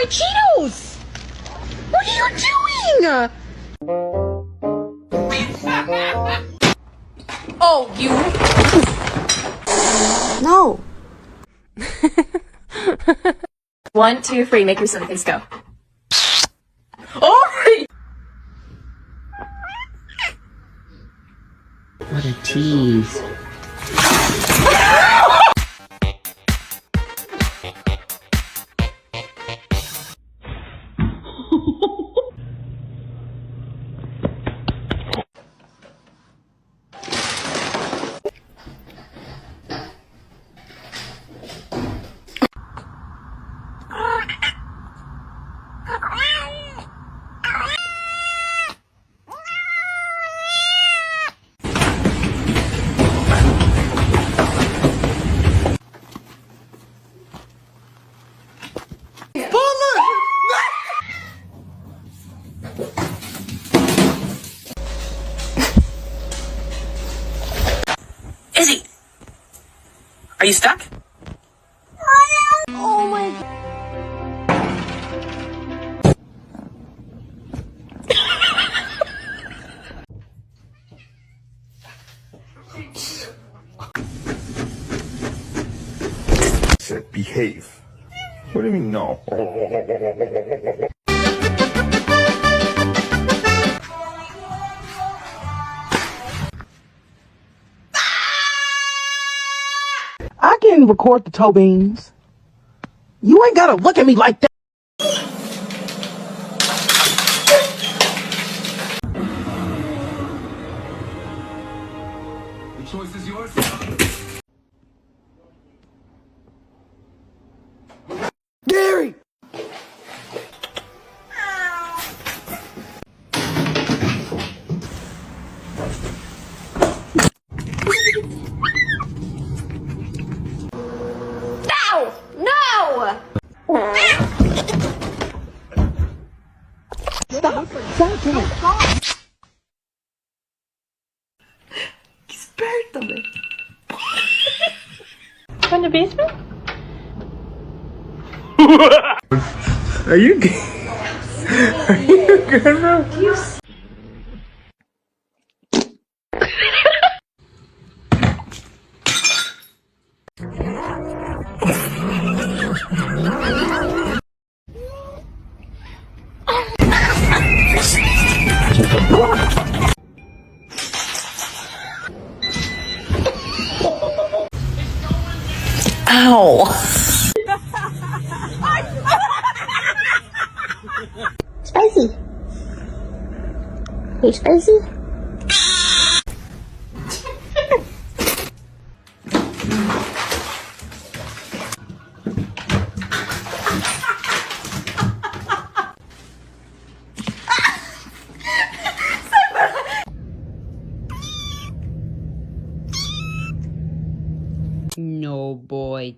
my Cheetos! What are you doing? Oh, you... No. 1, 2, 3, make your silly face go. Oh! What a tease. Izzy! Are you stuck? Oh my god. Said behave. What do you mean no? I can record the toe beans. You ain't gotta look at me like that. The choice is yours. Gary! No! Stop! Espértame. From the basement? Are you good? Are you good, bro? Ow! Spicy. Hey, spicy. No, boy.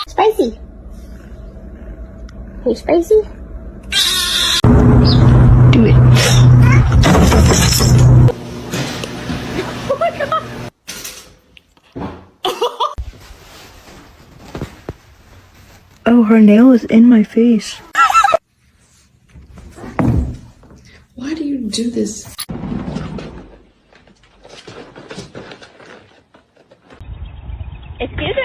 Spicy. Hey, spicy. Do it. Oh my god! Oh, her nail is in my face. Why do you do this? Excuse me?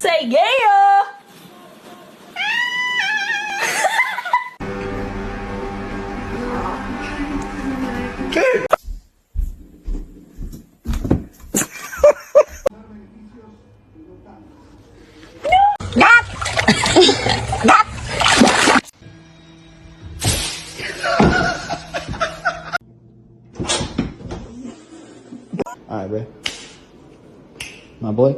Say yeah! Alright, bro. My boy.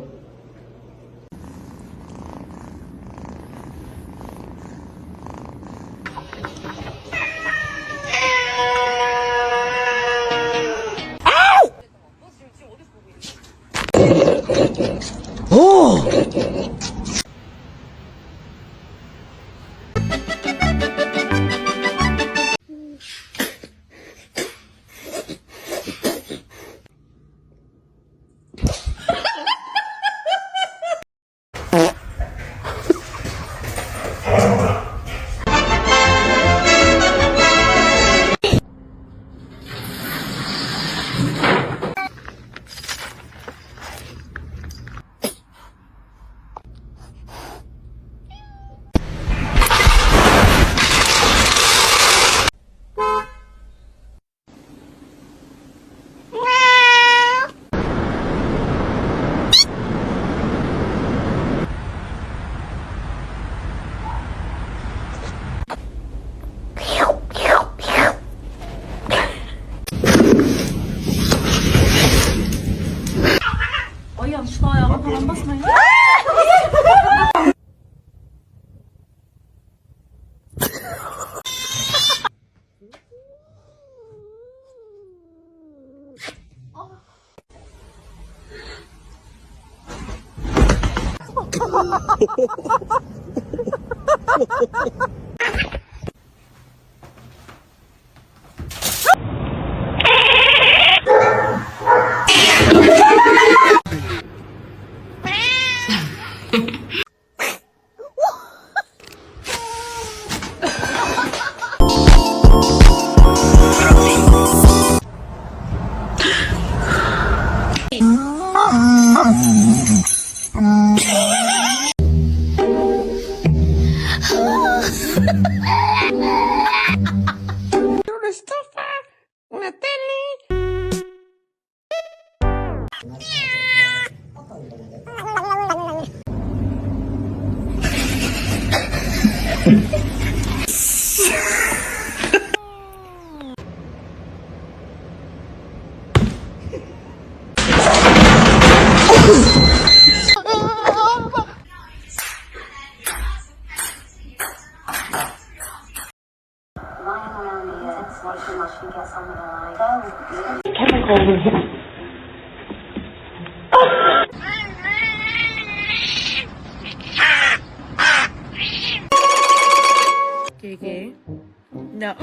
No.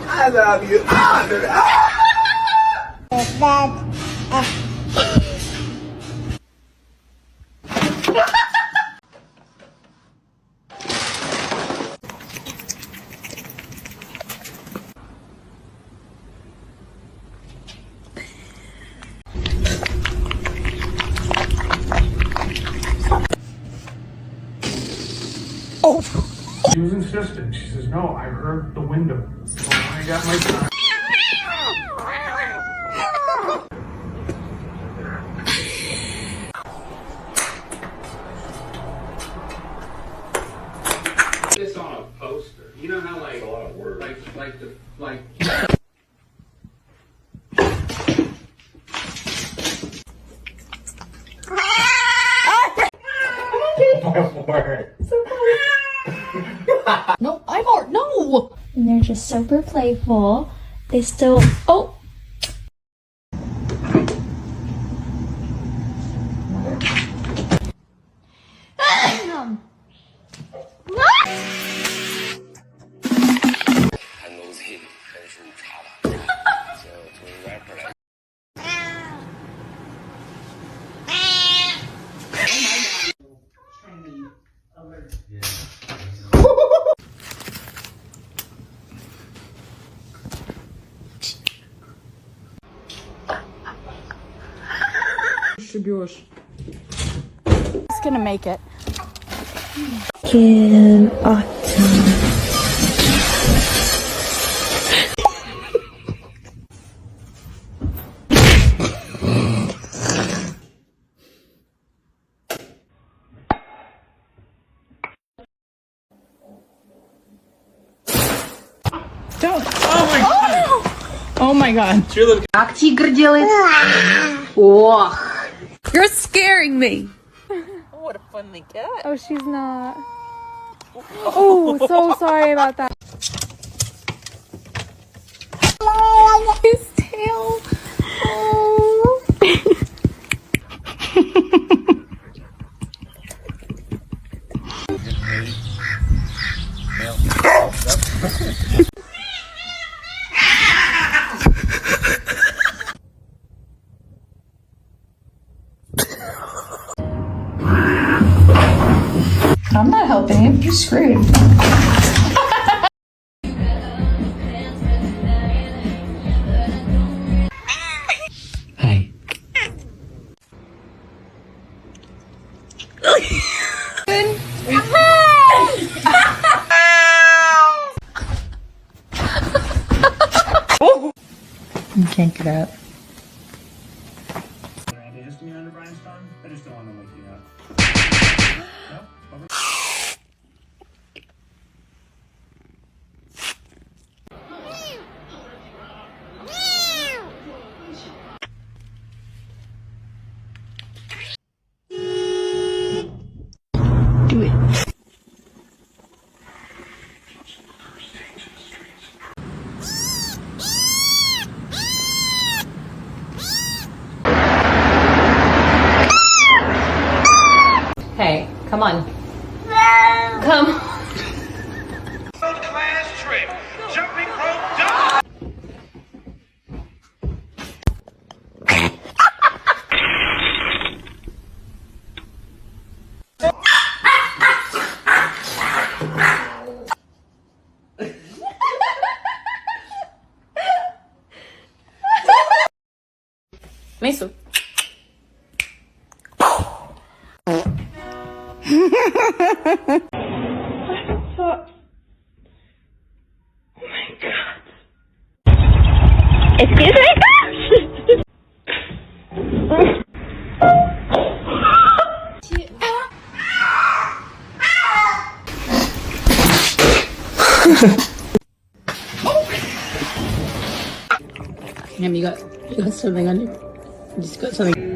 I love you. She was insistent. She says, no, I heard the window. I got my time. This on a poster. You know how like a lot of words. Like No, I'm art. No. And they're just super playful. They still. Oh. It's gonna make it. In autumn. Don't. Oh my god. Как тигр делает? Ох. You're scaring me. What a funny cat. Oh, she's not. Oh, so sorry about that. His tail. Oh. I'm not helping you. You're screwed. Hi. You can't get up. antihistamine under Brian's tongue? I just don't want to wake you up. No? Over. Do it. Hey, come on. Miso. Excuse me? Ma'am, you got something on you. You just got something.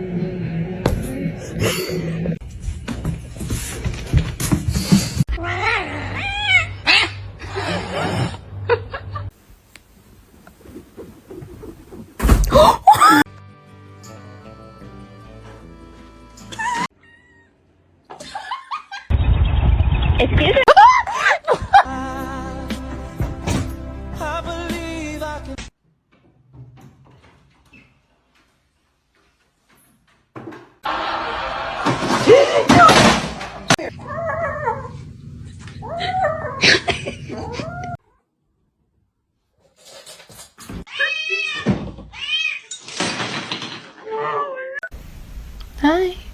Excuse me? Hi.